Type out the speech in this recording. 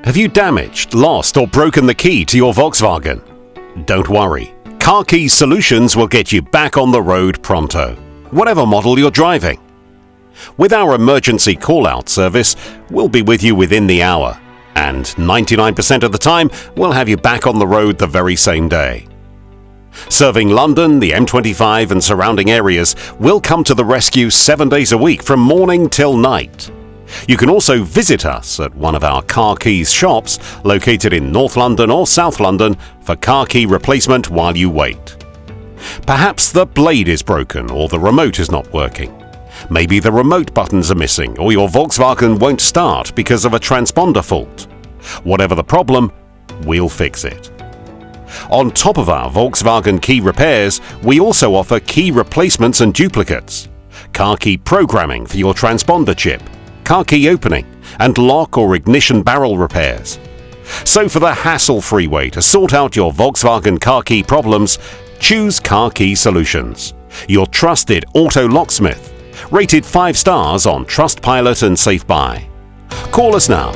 Have you damaged, lost or broken the key to your Volkswagen? Don't worry, Car Keys Solutions will get you back on the road pronto, whatever model you're driving. With our emergency call-out service, we'll be with you within the hour, and 99% of the time, we'll have you back on the road the very same day. Serving London, the M25 and surrounding areas, we'll come to the rescue 7 days a week from morning till night. You can also visit us at one of our Car Keys shops located in North London or South London for car key replacement while you wait. Perhaps the blade is broken or the remote is not working. Maybe the remote buttons are missing or your Volkswagen won't start because of a transponder fault. Whatever the problem, we'll fix it. On top of our Volkswagen key repairs, we also offer key replacements and duplicates, car key programming for your transponder chip, car key opening, and lock or ignition barrel repairs. So for the hassle-free way to sort out your Volkswagen car key problems, choose Car Key Solutions, your trusted auto locksmith, rated 5 stars on Trustpilot and SafeBuy. Call us now